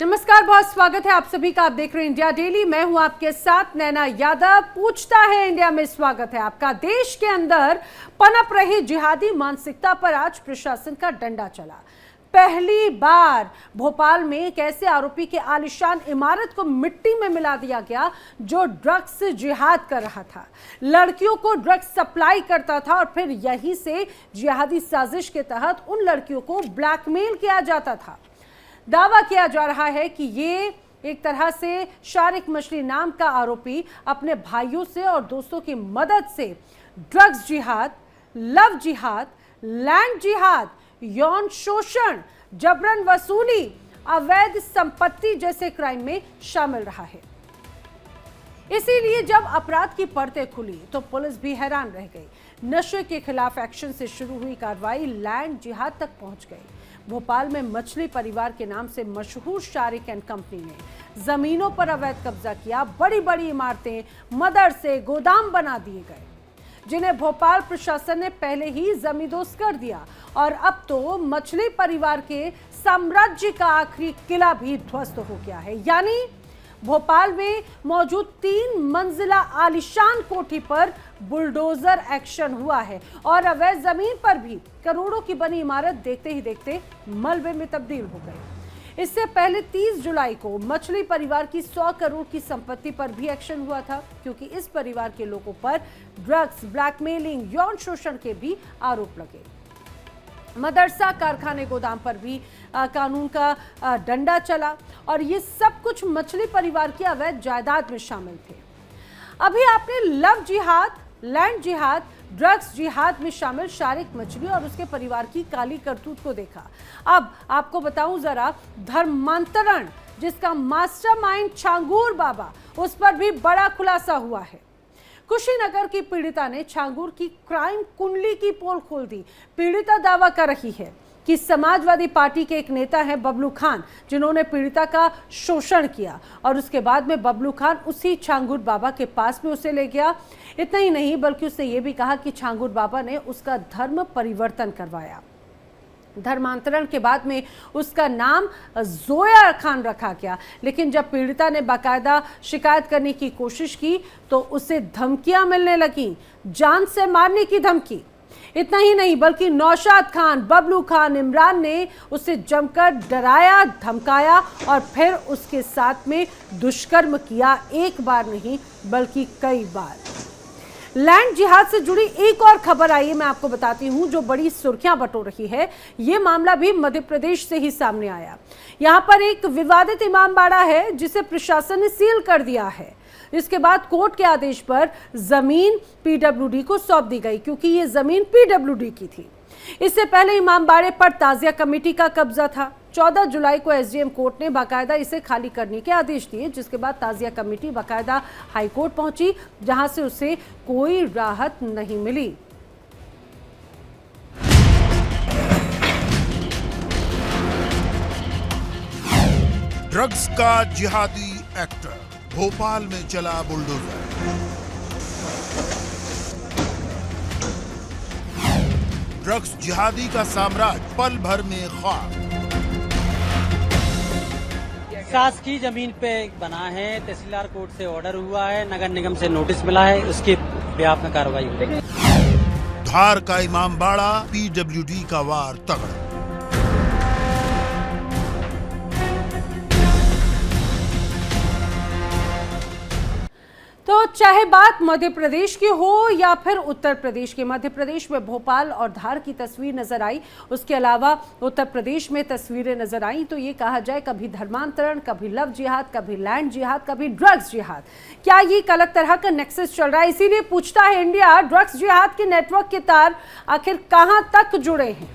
नमस्कार, बहुत स्वागत है आप सभी का। आप देख रहे हैं इंडिया डेली। मैं हूं आपके साथ नैना यादव। पूछता है इंडिया में स्वागत है आपका। देश के अंदर पनप रही जिहादी मानसिकता पर आज प्रशासन का डंडा चला। पहली बार भोपाल में एक ऐसे आरोपी के आलीशान इमारत को मिट्टी में मिला दिया गया जो ड्रग्स जिहाद कर रहा था, लड़कियों को ड्रग्स सप्लाई करता था और फिर यहीं से जिहादी साजिश के तहत उन लड़कियों को ब्लैकमेल किया जाता था। दावा किया जा रहा है कि ये एक तरह से शारिक मछली नाम का आरोपी अपने भाइयों से और दोस्तों की मदद से ड्रग्स जिहाद, लव जिहाद, लैंड जिहाद, यौन शोषण, जबरन वसूली, अवैध संपत्ति जैसे क्राइम में शामिल रहा है। इसीलिए जब अपराध की परतें खुली तो पुलिस भी हैरान रह गई। नशे के खिलाफ एक्शन से शुरू हुई कार्रवाई लैंड जिहाद तक पहुंच गई। भोपाल में मछली परिवार के नाम से मशहूर शारिक एंड कंपनी ने जमीनों पर अवैध कब्जा किया। बड़ी बड़ी इमारतें, मदरसे, गोदाम बना दिए गए जिन्हें भोपाल प्रशासन ने पहले ही जमींदोज कर दिया और अब तो मछली परिवार के साम्राज्य का आखिरी किला भी ध्वस्त हो गया है। यानी भोपाल में मौजूद 3 मंजिला आलीशान कोठी पर बुलडोजर एक्शन हुआ है और अवैध जमीन पर भी करोड़ों की बनी इमारत देखते ही देखते मलबे में तब्दील हो गई। इससे पहले 30 जुलाई को मछली परिवार की 100 करोड़ की संपत्ति पर भी एक्शन हुआ था, क्योंकि इस परिवार के लोगों पर ड्रग्स, ब्लैकमेलिंग, यौन शोषण के भी आरोप लगे। मदरसा, कारखाने, गोदाम पर भी कानून का डंडा चला और ये सब कुछ मछली परिवार की अवैध जायदाद में शामिल थे। अभी आपने लव जिहाद, लैंड जिहाद, ड्रग्स जिहाद में शामिल शारिक मछली और उसके परिवार की काली करतूत को देखा। अब आपको बताऊं जरा, धर्मांतरण जिसका मास्टरमाइंड छांगूर बाबा, उस पर भी बड़ा खुलासा हुआ है। कुशीनगर की पीड़िता ने छांगूर की क्राइम कुंडली की पोल खोल दी। पीड़िता दावा कर रही है कि समाजवादी पार्टी के एक नेता हैं बबलू खान, जिन्होंने पीड़िता का शोषण किया और उसके बाद में बबलू खान उसी छांगूर बाबा के पास में उसे ले गया। इतना ही नहीं बल्कि उसने ये भी कहा कि छांगूर बाबा ने उसका धर्म परिवर्तन करवाया। धर्मांतरण के बाद में उसका नाम जोया खान रखा गया, लेकिन जब पीड़िता ने बाकायदा शिकायत करने की कोशिश की तो उसे धमकियां मिलने लगी, जान से मारने की धमकी। इतना ही नहीं बल्कि नौशाद खान, बबलू खान, इमरान ने उसे जमकर डराया, धमकाया और फिर उसके साथ में दुष्कर्म किया। एक बार नहीं बल्कि कई बार। लैंड जिहाद से जुड़ी एक और खबर आई है, मैं आपको बताती हूं, जो बड़ी सुर्खियां बटोर रही है। यह मामला भी मध्य प्रदेश से ही सामने आया। यहां पर एक विवादित इमामबाड़ा है जिसे प्रशासन ने सील कर दिया है। इसके बाद कोर्ट के आदेश पर जमीन पीडब्ल्यूडी को सौंप दी गई, क्योंकि ये जमीन पीडब्ल्यूडी की थी। इससे पहले इमामबाड़े पर ताजिया कमेटी का कब्जा था। 14 जुलाई को एसडीएम कोर्ट ने बाकायदा इसे खाली करने के आदेश दिए, जिसके बाद ताजिया कमेटी बाकायदा हाईकोर्ट पहुंची, जहां से उसे कोई राहत नहीं मिली। ड्रग्स का जिहादी एक्टर, भोपाल में चला बुलडोजर। ड्रग्स जिहादी का साम्राज्य पल भर में खाक। शासकीय जमीन पे बना है, तहसीलदार कोर्ट से ऑर्डर हुआ है, नगर निगम से नोटिस मिला है, उसके ब्याह में कार्रवाई होगी। धार का इमामबाड़ा, पीडब्ल्यूडी का वार तगड़ा। तो चाहे बात मध्य प्रदेश की हो या फिर उत्तर प्रदेश की, मध्य प्रदेश में भोपाल और धार की तस्वीर नजर आई, उसके अलावा उत्तर प्रदेश में तस्वीरें नजर आई, तो ये कहा जाए कभी धर्मांतरण, कभी लव जिहाद, कभी लैंड जिहाद, कभी ड्रग्स जिहाद। क्या ये एक अलग तरह का नेक्सस चल रहा है? इसीलिए पूछता है इंडिया, ड्रग्स जिहाद के नेटवर्क के तार आखिर कहां तक जुड़े हैं?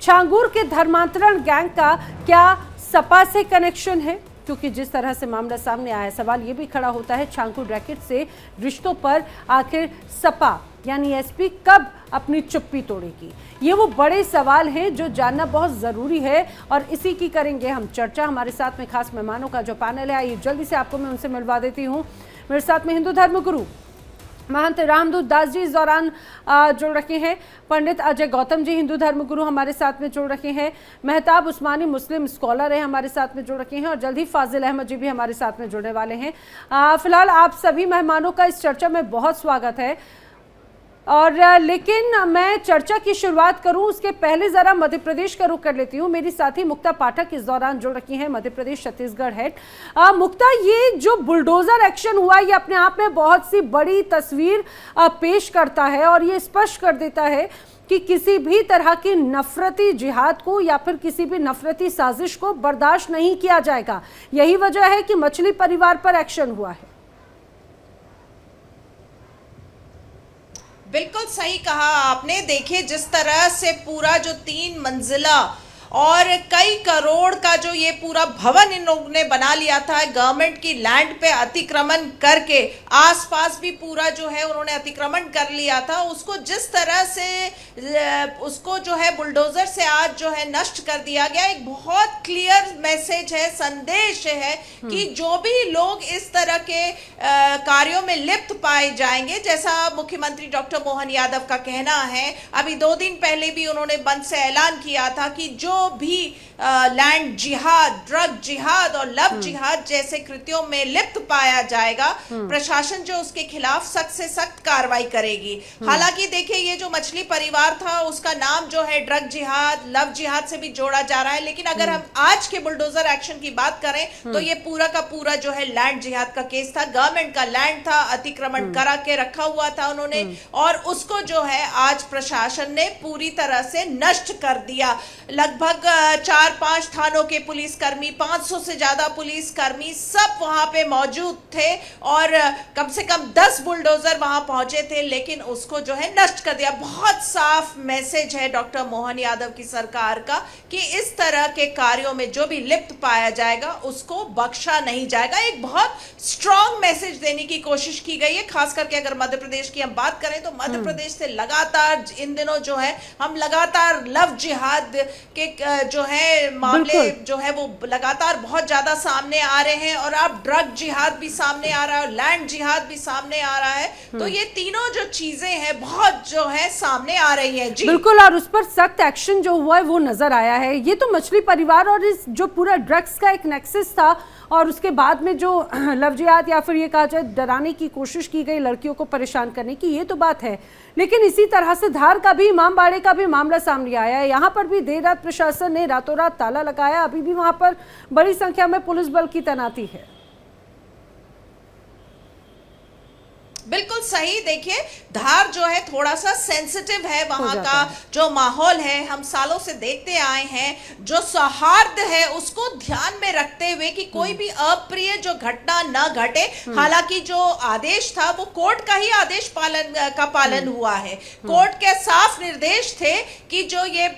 छांगूर के धर्मांतरण गैंग का क्या सपा से कनेक्शन है? क्योंकि जिस तरह से मामला सामने आया है, सवाल ये भी खड़ा होता है छांगूर रैकेट से रिश्तों पर आखिर सपा यानी एसपी कब अपनी चुप्पी तोड़ेगी? ये वो बड़े सवाल हैं जो जानना बहुत ज़रूरी है और इसी की करेंगे हम चर्चा। हमारे साथ में खास मेहमानों का जो पैनल है, आइए जल्दी से आपको मैं उनसे मिलवा देती हूँ। मेरे साथ में हिंदू धर्म गुरु महंत रामदूत दास जी इस दौरान जुड़ रखे हैं। पंडित अजय गौतम जी हिंदू धर्मगुरु हमारे साथ में जुड़ रखे हैं। मेहताब उस्मानी मुस्लिम स्कॉलर है हमारे साथ में जुड़ रखे हैं, और जल्द ही फाजिल अहमद जी भी हमारे साथ में जुड़ने वाले हैं। फिलहाल आप सभी मेहमानों का इस चर्चा में बहुत स्वागत है। और लेकिन मैं चर्चा की शुरुआत करूं उसके पहले जरा मध्य प्रदेश का रुख कर लेती हूं। मेरी साथी मुक्ता पाठक इस दौरान जुड़ रखी हैं, मध्य प्रदेश छत्तीसगढ़ हेड। मुक्ता, ये जो बुलडोजर एक्शन हुआ ये अपने आप में बहुत सी बड़ी तस्वीर पेश करता है और ये स्पष्ट कर देता है कि किसी भी तरह की नफरती जिहाद को या फिर किसी भी नफरती साजिश को बर्दाश्त नहीं किया जाएगा। यही वजह है कि मछली परिवार पर एक्शन हुआ है। बिल्कुल सही कहा आपने। देखिए, जिस तरह से पूरा जो 3 मंजिला और कई करोड़ का जो ये पूरा भवन इन लोगों ने बना लिया था गवर्नमेंट की लैंड पे अतिक्रमण करके, आसपास भी पूरा जो है उन्होंने अतिक्रमण कर लिया था, उसको जिस तरह से उसको जो है बुलडोजर से आज जो है नष्ट कर दिया गया। एक बहुत क्लियर मैसेज है, संदेश है कि जो भी लोग इस तरह के कार्यों में लिप्त पाए जाएंगे, जैसा मुख्यमंत्री डॉक्टर मोहन यादव का कहना है, अभी 2 दिन पहले भी उन्होंने बंद से ऐलान किया था कि जो भी लैंड जिहाद, ड्रग जिहाद और लव जिहाद जैसे कृत्यों में लिप्त पाया जाएगा, प्रशासन जो उसके खिलाफ सख्त से सख्त कार्रवाई करेगी। हालांकि देखिए, ये जो मछली परिवार था उसका नाम जो है ड्रग जिहाद, लव जिहाद से भी जोड़ा जा रहा है, लेकिन अगर हम आज के बुलडोजर एक्शन की बात करें तो ये पूरा का पूरा जो है लैंड जिहाद का केस था। गवर्नमेंट का लैंड था, अतिक्रमण करा के रखा हुआ था उन्होंने, और उसको जो है आज प्रशासन ने पूरी तरह से नष्ट कर दिया। लगभग 4-5 थानों के पुलिसकर्मी, 500 से ज्यादा पुलिसकर्मी सब वहां पे मौजूद थे और कम से कम 10 बुलडोजर वहां पहुंचे थे, लेकिन उसको जो है नष्ट कर दिया। बहुत साफ मैसेज है डॉक्टर मोहन यादव की सरकार का कि इस तरह के कार्यों में जो भी लिप्त पाया जाएगा उसको बख्शा नहीं जाएगा। एक बहुत स्ट्रॉन्ग मैसेज देने की कोशिश की गई है। खास करके अगर मध्य प्रदेश की हम बात करें तो मध्य प्रदेश से लगातार इन दिनों जो है हम लगातार लव जिहाद के जो है मामले जो है वो लगातार बहुत ज्यादा सामने आ रहे हैं, और अब ड्रग जिहाद भी सामने आ रहा है और लैंड जिहाद भी सामने आ रहा है। तो ये तीनों जो चीजें हैं बहुत जो है सामने आ रही है। जी बिल्कुल, और उस पर सख्त एक्शन जो हुआ है वो नजर आया है। ये तो मछली परिवार और इस जो पूरा ड्रग्स का एक नेक्सस था, और उसके बाद में जो लव जिहाद या फिर ये कहा जाए डराने की कोशिश की गई लड़कियों को परेशान करने की, ये तो बात है। लेकिन इसी तरह से धार का भी, इमामबाड़े का भी मामला सामने आया है। यहाँ पर भी देर रात प्रशासन ने रातों रात ताला लगाया। अभी भी वहां पर बड़ी संख्या में पुलिस बल की तैनाती है। बिल्कुल सही। देखिए, धार जो है थोड़ा सा सेंसिटिव है, वहां का जो माहौल है हम सालों से देखते आए हैं, जो सौहार्द है उसको ध्यान में रखते हुए कि कोई भी अप्रिय जो घटना न घटे। हालांकि जो आदेश था वो कोर्ट का ही आदेश पालन हुआ है। कोर्ट के साफ निर्देश थे कि जो ये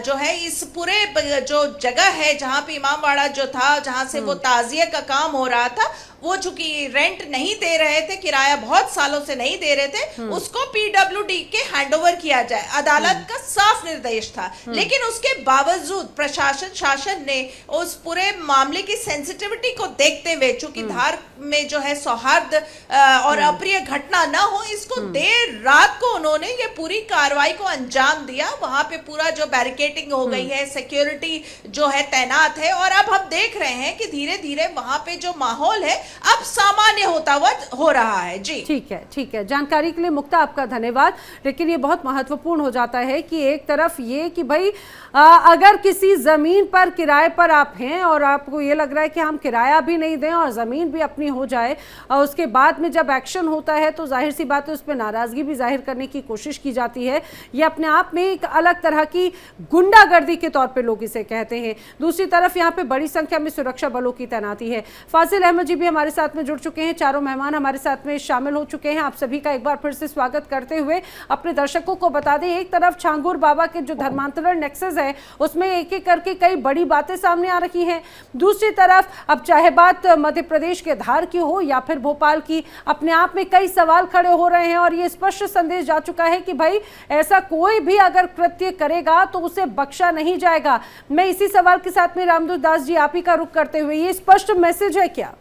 जो है इस पूरे जो जगह है जहां पे इमामबाड़ा जो था, जहां से वो ताजिए का काम हो रहा था, वो चूंकि रेंट नहीं दे रहे थे, किराया बहुत सालों से नहीं दे रहे थे, उसको पीडब्ल्यूडी के हैंडओवर किया जाए, अदालत का साफ निर्देश था। लेकिन उसके बावजूद प्रशासन शासन ने उस पूरे मामले की सेंसिटिविटी को देखते हुए, चूंकि धार में जो है सौहार्द और अप्रिय घटना ना हो, इसको देर रात को उन्होंने ये पूरी कार्रवाई को अंजाम दिया। वहां पे पूरा जो बैरिकेडिंग हो गई है, सिक्योरिटी जो है तैनात है, और अब हम देख रहे हैं कि धीरे धीरे वहां पे जो माहौल है अब सामान्य होता हुआ हो रहा है। जी ठीक है, ठीक है। जानकारी के लिए मुक्ता आपका धन्यवाद। लेकिन ये बहुत महत्वपूर्ण हो जाता है कि एक तरफ ये कि भाई अगर किसी ज़मीन पर किराए पर आप हैं और आपको ये लग रहा है कि हम किराया भी नहीं दें और ज़मीन भी अपनी हो जाए, और उसके बाद में जब एक्शन होता है तो जाहिर सी बात है उस पर नाराज़गी भी जाहिर करने की कोशिश की जाती है। ये अपने आप में एक अलग तरह की गुंडागर्दी के तौर पर लोग इसे कहते हैं। दूसरी तरफ यहाँ पे बड़ी संख्या में सुरक्षा बलों की तैनाती है। फाजिल अहमद जी भी हमारे साथ में जुड़ चुके हैं, चारों मेहमान हमारे साथ में शामिल हो चुके हैं। आप सभी का एक बार फिर से स्वागत करते हुए अपने दर्शकों को बता दें, एक तरफ छांगुर बाबा के जो धर्मांतरण नेक्सस है उसमें एक एक करके कई बड़ी बातें सामने आ रही हैं। दूसरी तरफ अब चाहे बात मध्य प्रदेश के धार की हो या फिर भोपाल की, अपने आप में कई सवाल खड़े हो रहे हैं और ये स्पष्ट संदेश जा चुका है कि भाई ऐसा कोई भी अगर कृत्य करेगा तो उसे बख्शा नहीं जाएगा। मैं इसी सवाल के साथ में रामदूत दास जी आप ही का रुख करते हुए, ये स्पष्ट मैसेज है क्या?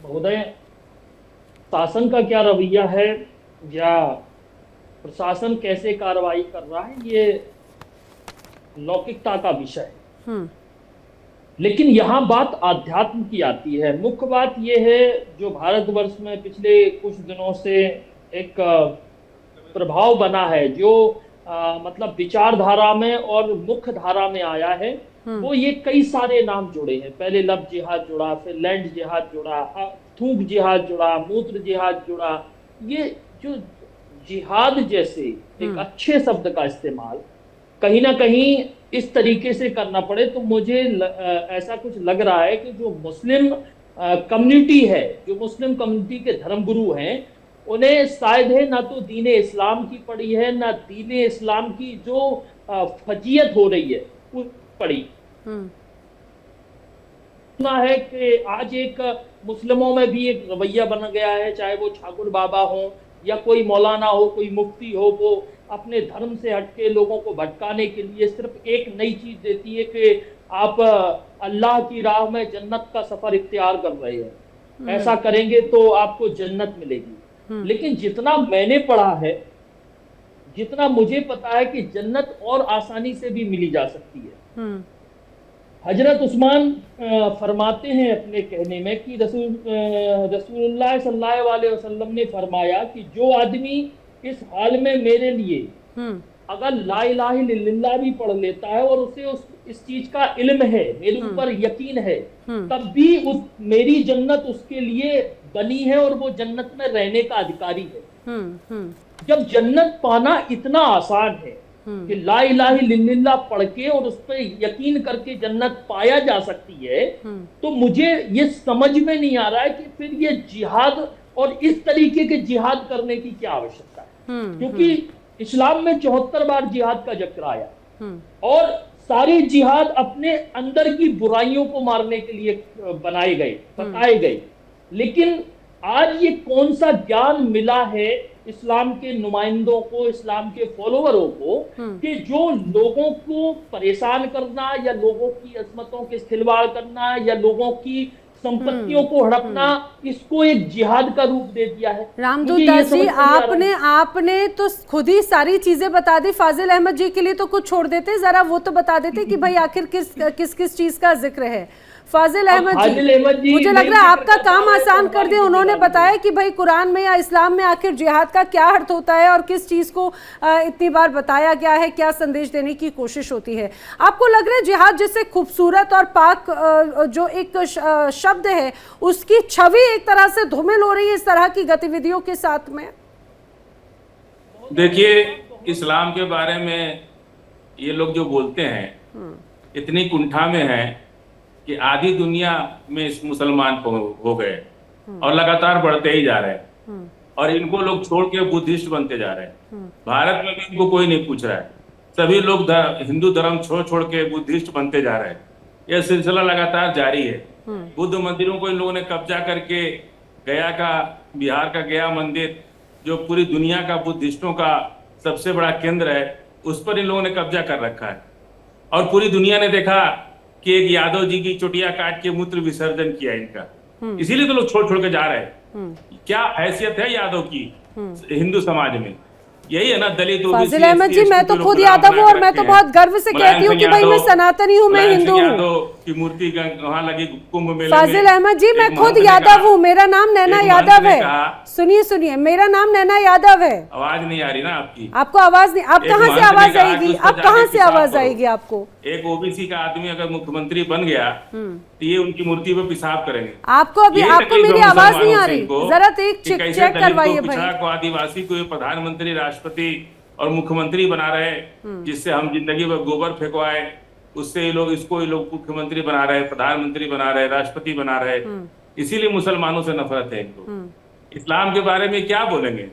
महोदय, शासन का क्या रवैया है या प्रशासन कैसे कार्रवाई कर रहा है, ये लौकिकता का विषय है। लेकिन यहाँ बात आध्यात्म की आती है। मुख्य बात यह है जो भारतवर्ष में पिछले कुछ दिनों से एक प्रभाव बना है, जो मतलब विचारधारा में और मुख्य धारा में आया है, वो ये कई सारे नाम जुड़े हैं। पहले लव जिहाद जुड़ा, फिर लैंड जिहाद जुड़ा, थूक जिहाद जुड़ा, मूत्र जिहाद जुड़ा। ये जो जिहाद जैसे एक अच्छे शब्द का इस्तेमाल कहीं ना कहीं इस तरीके से करना पड़े, तो मुझे ऐसा कुछ लग रहा है कि जो मुस्लिम कम्युनिटी है, जो मुस्लिम कम्युनिटी के धर्मगुरु हैं, उन्हें शायद है ना तो दीन इस्लाम की पड़ी है, ना दीन इस्लाम की जो फजीयत हो रही है वो पड़ी। सुना है कि आज एक मुस्लिमों में भी एक रवैया बन गया है, चाहे वो ठाकुर बाबा हो या कोई मौलाना हो, कोई मुफ्ती हो, वो अपने धर्म से हटके लोगों को भटकाने के लिए सिर्फ एक नई चीज देती है कि आप अल्लाह की राह में जन्नत का सफर इख्तियार कर रहे हैं, ऐसा करेंगे तो आपको जन्नत मिलेगी। लेकिन जितना मैंने पढ़ा है, जितना मुझे पता है कि जन्नत और आसानी से भी मिली जा सकती है। हजरत उस्मान फरमाते हैं अपने कहने में कि रसूलुल्लाह सल्लल्लाहु अलैहि वसल्लम ने फरमाया कि जो आदमी इस हाल में मेरे लिए अगर ला इलाहा इल्लल्लाह भी पढ़ लेता है और उसे इस चीज का इल्म है, मेरे ऊपर यकीन है, तब भी मेरी जन्नत उसके लिए बनी है और वो जन्नत में रहने का अधिकारी है। जब जन्नत पाना इतना आसान है कि ला इलाहा इल्लल्लाह पढ़ के और उस पर यकीन करके जन्नत पाया जा सकती है, तो मुझे ये समझ में नहीं आ रहा है कि फिर ये जिहाद और इस तरीके के जिहाद करने की क्या आवश्यकता है। क्योंकि इस्लाम में 74 बार जिहाद का जिक्र आया और सारे जिहाद अपने अंदर की बुराइयों को मारने के लिए बनाए गए, बताए गए। लेकिन आज ये कौन सा ज्ञान मिला है इस्लाम के नुमाइंदों को, इस्लाम के फॉलोवरों को, कि जो लोगों को परेशान करना या लोगों की अजमतों के खिलवाड़ करना या लोगों की संपत्तियों को हड़पना, इसको एक जिहाद का रूप दे दिया है। रामदूत दास जी, आपने तो खुद ही सारी चीजें बता दी। फाजिल अहमद जी के लिए तो कुछ छोड़ देते, जरा वो तो बता देते कि भाई आखिर किस चीज का जिक्र है। फाजिल अहमद जी, मुझे लग रहा है आपका काम आसान कर दिया। उन्होंने बताया कि भाई कुरान में या इस्लाम में आखिर जिहाद का क्या अर्थ होता है और किस चीज को इतनी बार बताया गया है, क्या संदेश देने की कोशिश होती है। आपको लग रहा है जिहाद जैसे खूबसूरत और पाक जो एक शब्द है, उसकी छवि एक तरह से धूमिल हो रही है इस तरह की गतिविधियों के साथ में? देखिए, इस्लाम के बारे में ये लोग जो बोलते हैं इतनी कुंठा में है कि आधी दुनिया में इस मुसलमान हो गए और लगातार बढ़ते ही जा रहे हैं, और इनको लोग छोड़ के बुद्धिस्ट बनते जा रहे हैं। भारत में भी इनको कोई नहीं पूछ रहा है, सभी लोग हिंदू धर्म छोड़ के बुद्धिस्ट बनते जा रहे हैं। यह सिलसिला लगातार जारी है। बुद्ध मंदिरों को इन लोगों ने कब्जा करके बिहार का गया मंदिर, जो पूरी दुनिया का बुद्धिस्टों का सबसे बड़ा केंद्र है, उस पर इन लोगों ने कब्जा कर रखा है। और पूरी दुनिया ने देखा कि एक यादव जी की चुटिया काट के मूत्र विसर्जन किया इनका, इसीलिए तो लोग छोड़ के जा रहे हैं। क्या हैसियत है यादव की हिंदू समाज में? यही है ना, दलित। फाजिल अहमद जी, मैं तो खुद यादव हूँ और मैं तो बहुत गर्व से कहती हूँ कि भाई मैं सनातनी हूँ, मैं हिंदू हूँ। की मूर्ति वहाँ लगी कुंभ मेले। फाजिल अहमद जी, मैं खुद यादव हूँ, मेरा नाम नैना यादव है। सुनिए, मेरा नाम नैना यादव है। आवाज नहीं आ रही ना आपकी? आपको आवाज नहीं? आप कहाँ से आवाज आएगी? आप कहाँ से आवाज आएगी आपको? एक ओबीसी का आदमी अगर मुख्यमंत्री बन गया तो ये उनकी मूर्ति पे पेशाब करेंगे। आपको मेरी आवाज नहीं आ रही? जरा चेक करवाइए भाई। को आदिवासी को प्रधानमंत्री, राष्ट्रपति और मुख्यमंत्री बना रहे, जिससे हम जिंदगी में गोबर फेंकवाए, उससे ये लोग मुख्यमंत्री बना रहे, प्रधानमंत्री बना रहे, राष्ट्रपति बना रहे। इसीलिए मुसलमानों से नफरत है इनको। इस्लाम के बारे में क्या बोलेंगे?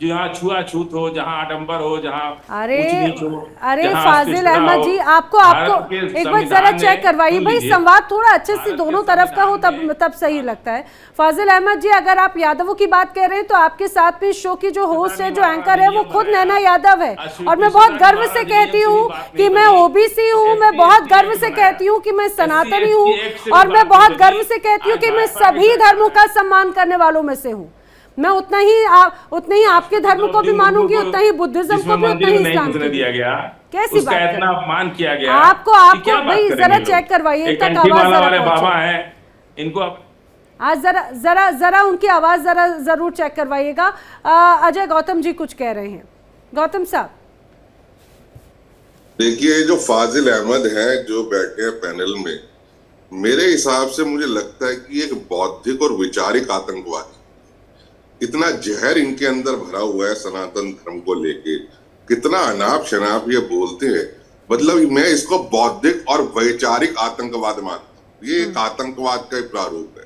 जहाँ छुआछूत हो, जहाँ आडंबर हो, जहाँ अरे ऊंच नीच हो, अरे जहाँ फाजिल अस्पृश्यता अहमद हो। जी, आपको भारत के एक बार जरा संविधान चेक ने- करवाइए सुन भाई, लीजिए, संवाद थोड़ा अच्छे से भारत के दोनों तरफ का हो संविधान तब सही लगता है। फाजिल अहमद जी, अगर आप यादवों की बात कह रहे हैं तो आपके साथ में शो की जो होस्ट है, जो एंकर है, वो खुद नैना यादव है। और मैं बहुत गर्व से कहती हूँ कि मैं ओबीसी हूँ, मैं बहुत गर्व से कहती हूँ कि मैं सनातनी हूँ, और मैं बहुत गर्व से कहती हूँ कि मैं सभी धर्मों का सम्मान करने वालों में से हूँ। मैं उतना ही आपके धर्म को भी मानूंगी, उतना ही बुद्धिज्म को भी, उतना ही इस्लाम को भी। दिया गया, कैसी उसका बात कर इतना रहे हैं? अपमान किया गया आपको कि क्या बात भाई करेंगे जरा लोग? चेक करवाइए, एक तक कंठी आवाज माला जरा वाले पहुंचे। बाबा हैं, इनको आज जरा उनकी आवाज जरूर चेक करवाइएगा। अजय गौतम जी कुछ कह रहे हैं। गौतम साहब, देखिए, जो फाजिल अहमद है जो बैठे हैं पैनल में, मेरे हिसाब से मुझे लगता है कि एक बौद्धिक और वैचारिक आतंकवादी, इतना जहर इनके अंदर भरा हुआ है सनातन धर्म को लेके, कितना अनाप शनाप ये बोलते हैं। मतलब मैं इसको बौद्धिक और वैचारिक आतंकवाद मानता हूँ। ये एक आतंकवाद का प्रारूप है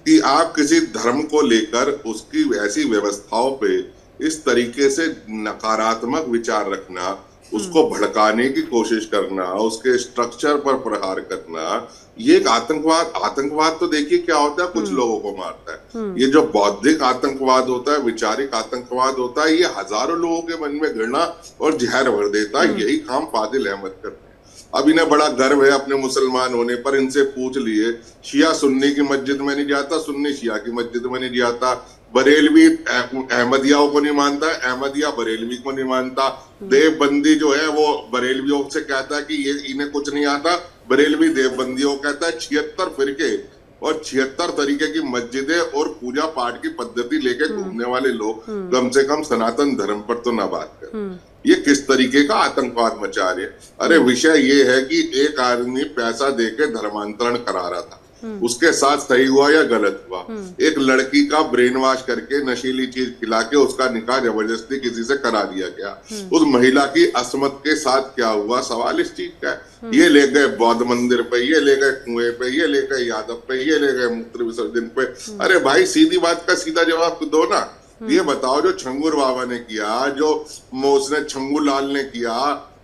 कि आप किसी धर्म को लेकर उसकी ऐसी व्यवस्थाओं पे इस तरीके से नकारात्मक विचार रखना, उसको भड़काने की कोशिश करना, उसके स्ट्रक्चर पर प्रहार करना, ये एक आतंकवाद तो देखिए क्या होता है, कुछ लोगों को मारता है। ये जो बौद्धिक आतंकवाद होता है, वैचारिक आतंकवाद होता है, ये हजारों लोगों के मन में घृणा और जहर भर देता है। यही काम फाजिल अहमद करते हैं। अब इन्हें बड़ा गर्व है अपने मुसलमान होने पर। इनसे पूछ लिए, शिया सुन्नी की मस्जिद में नहीं जाता, सुन्नी शिया की मस्जिद में नहीं जाता, बरेलवी अहमदियाओं को नहीं मानता, अहमदिया बरेलवी को नहीं मानता, देवबंदी जो है वो बरेलवियों से कहता है कि ये इन्हें कुछ नहीं आता, बरेलवी देवबंदियों कहता है। 76 फिरके और 76 तरीके की मस्जिदें और पूजा पाठ की पद्धति लेके घूमने वाले लोग कम से कम सनातन धर्म पर तो ना बात कर। ये किस तरीके का आतंकवाद मचा रहे हैं? अरे विषय ये है कि एक आदमी पैसा देके धर्मांतरण करा रहा था, उसके साथ सही हुआ या गलत हुआ। एक लड़की का ब्रेन वॉश करके नशीली चीज खिला के उसका निकाह जबरदस्ती किसी से करा दिया गया। उस महिला की असमत के साथ क्या हुआ, सवाल इस चीज का है। ये ले गए बौद्ध मंदिर पे, ये ले गए कुएं पे, ये ले गए यादव पे, ये ले गए मूत्र विसर्जन पे। अरे भाई, सीधी बात का सीधा जवाब दो ना। ये बताओ, जो छंगूर बाबा ने किया, जो मोहसिन छंगू लाल ने किया,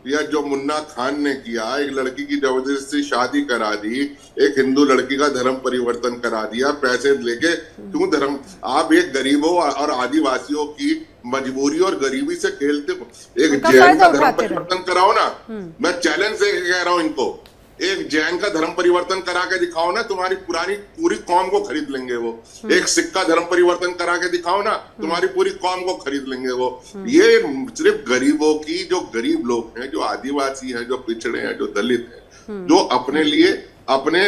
या जो मुन्ना खान ने किया, एक लड़की की जबरदस्ती शादी करा दी, एक हिंदू लड़की का धर्म परिवर्तन करा दिया पैसे लेके। क्यों धर्म? आप एक गरीबों और आदिवासियों की मजबूरी और गरीबी से खेलते हो। एक जैन का धर्म परिवर्तन कराओ ना। मैं चैलेंज से कह रहा हूं इनको, एक जैन का धर्म परिवर्तन करा के दिखाओ ना, तुम्हारी पूरी कौम को खरीद लेंगे वो। एक सिख का धर्म परिवर्तन करा के दिखाओ ना, तुम्हारी पूरी कौम को खरीद लेंगे वो। ये सिर्फ गरीबों की, जो गरीब लोग हैं, जो आदिवासी हैं, जो पिछड़े हैं, जो दलित हैं, जो अपने लिए अपने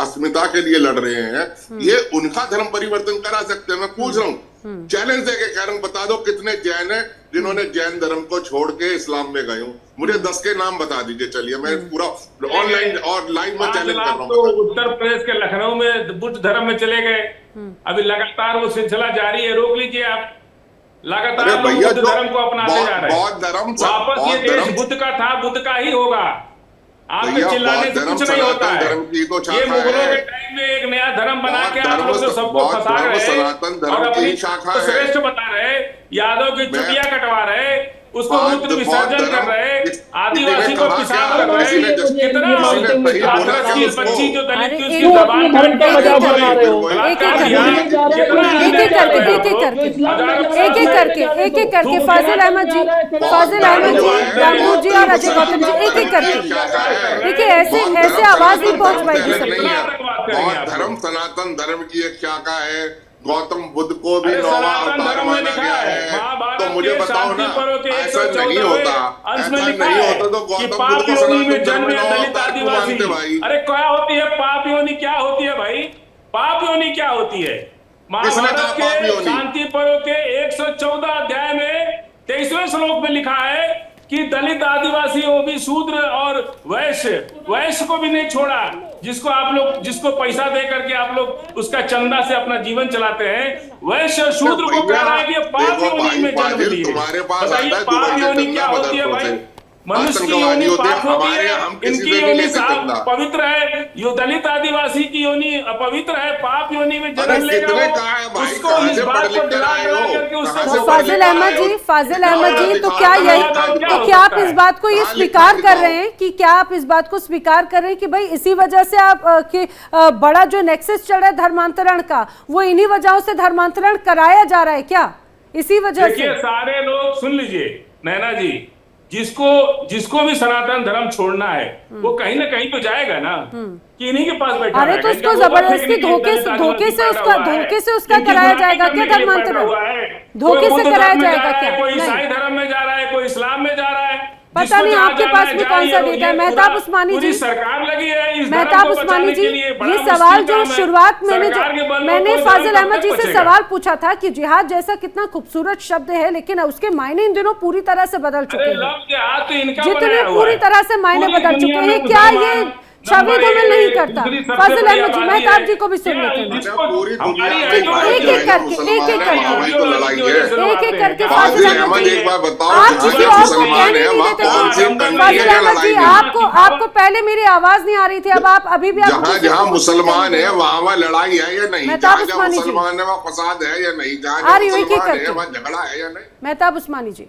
अस्मिता के लिए लड़ रहे हैं, ये उनका धर्म परिवर्तन करा सकते हैं। मैं पूछ रहा हूँ, चैलेंज देके कह रहा हूँ, बता दो कितने जैन हैं जिन्होंने जैन धर्म को छोड़ के इस्लाम में गए हो? मुझे 10 के नाम बता दीजिए। चलिए, मैं पूरा ऑनलाइन और लाइव में चैलेंज कर रहा हूँ। उत्तर प्रदेश के लखनऊ में बुद्ध धर्म में चले गए। अभी लगातार वो सिलसिला जारी है, रोक लीजिए आप। लगातार लोग बुद्ध धर्म को अपनाते जा रहे हैं। वापस ये देश बुद्ध का था, बुद्ध का ही होगा। आपके चिल्लाने से कुछ नहीं होता है। ये मुगलों के टाइम में एक नया धर्म बना के आप लोग सबको फंसा रहे और अपनी श्रेष्ठ बता रहे, यादव की चुटिया कटवा रहे, उसको मूत्र विसर्जन कर रहे, आदिवासी को पिसाब कर रहे। कितना बच्ची जो दलित की उसकी जबान एक एक करके फाजिल अहमद जी, रामदूत जी और अजय गौतम जी, एक एक करके देखिए, ऐसे आवाज नहीं पहुंच पाएगी सबकी। धर्म सनातन धर्म की एक शाखा है। गौतम बुद्ध को भी नौवां अवतार माना गया है। तो मुझे बताओ ना, ऐसा नहीं होता, ऐसा नहीं होता तो गौतम बुद्ध को सनातन धर्म में नौवां अवतार क्यों मानते भाई? अरे क्या होती है पाप योनि? क्या होती है भाई पाप योनि? क्या होती है? महाभारत के शांति पर्व के 114 अध्याय में 23वें श्लोक में लिखा है कि दलित, आदिवासी, ओबी, शूद्र और वैश्य को भी नहीं छोड़ा। जिसको पैसा दे करके आप लोग उसका चंदा से अपना जीवन चलाते हैं, वैश्य शूद्र को कह रहा है कि पाप योनि में जन्म लिए। बताइए पाप योनि क्या होती है भाई? मनुष्य की योनि होते हैं, पाप होती हमारे है, यहाँ हम किसी इनकी से नहीं योनि ले साफ सकते। पवित्र है। यो दलित आदिवासी की योनि अपवित्र है, पाप योनि में अरे जन्म लेगा कितने वो, कहा है भाई, उसको कहाँ इस से बात पढ़ को लिख कर दिला आए दिला हो? करके उससे कहाँ तो से ऊपर पढ़ फाजिल लिख कर अहमद आए हो? जी, फाजिल दिखाओ अहमद यार, जी, तो दिखाओ, क्या कहाँ यही लिखा है, क्या तो हो क्या आप सकता इस है? बात को ये कहाँ लिखा स्वीकार है, कर दिखाओ। रहे हैं कि क्या आप इस बात को स्वीकार कर रहे हैं कि भाई इसी वजह से आप कि बड़ा जो नेक्सस चल रहा है धर्मांतरण का, वो इन्हीं वजहों से धर्मांतरण कराया जा रहा है क्या, इसी वजह से? देखिए सारे लोग सुन लीजिए नैना जी, जिसको भी सनातन धर्म छोड़ना है वो कहीं ना कहीं तो जाएगा ना, कि इन्हीं के पास बैठा अरे रहेगा। तो उसको इनका गोबर जबरदस्ती फेंकने के लिए दलित आदिवासी पैदा हुआ है। धोखे से उसका इनकी कराया गुलामी जाएगा करने क्या के लिए धर्मांतरण? बैठा हुआ है। धोखे कोई से बुद्ध कराया धर्म में जा जाएगा रहा है, क्या? कोई नहीं। ईसाई धर्म में जा रहा है, कोई इस्लाम में जा रहा है। पता जिसको नहीं जहाँ आपके जाना पास है में जाए, कौन सा ये डेटा है। पूरा- मेहताब उस्मानी पूरी जी, सरकार लगी है इस धर्म मेहताब को उस्मानी बचाने जी, के लिए। बड़ा ये मुश्किल सवाल जो काम है। शुरुआत मैंने सरकार के बल में मैंने कोई फाजिल धर्म अहमद कब जी तक से बचेगा? सवाल पूछा था कि जिहाद जैसा कितना खूबसूरत शब्द है, लेकिन उसके मायने इन दिनों पूरी तरह से बदल चुके अरे हैं। लफ्ज़ जिहाद तो इनका जितने बनाया हुआ पूरी है। तरह से मायने पूरी बदल दुनिया चुके में हैं, क्या ये मुसलमान छवि नंबर धूमिल एक नहीं है, करता? दूसरी सबसे फाजिल बड़ी अहमद जी, आबादी मेहताब है। जी को भी सुन क्या लेते हैं। जिसको पूरी दुनिया हमारी में आइडियोलॉजी भाई एक-एक जाए ना करके, मुसलमान एक-एक है, करके। वहाँ ही तो लड़ाई है। एक-एक करके फाजिल फाजिल अहमद अहमद जी, एक बार बताओ, आप जहाँ किसी के और को मुसलमान कहने है नहीं वहाँ देते कौन सी थे। कंट्री फाजिल है अहमद जी, लड़ाई है? आपको पहले मेरी आवाज नहीं आ रही थी, अब आप अभी भी आप जहाँ दूसरे जहाँ को मुसलमान है कहते हैं। वहाँ लड़ाई है या नहीं? मेहताब जहाँ जहाँ उस्मानी जी। मुसलमान है वहाँ फसाद है या नहीं? जहाँ आ जहाँ रही हूँ, एक-एक मुसलमान है करके। वहाँ झगड़ा है या नहीं? मेहताब उस्मानी जी।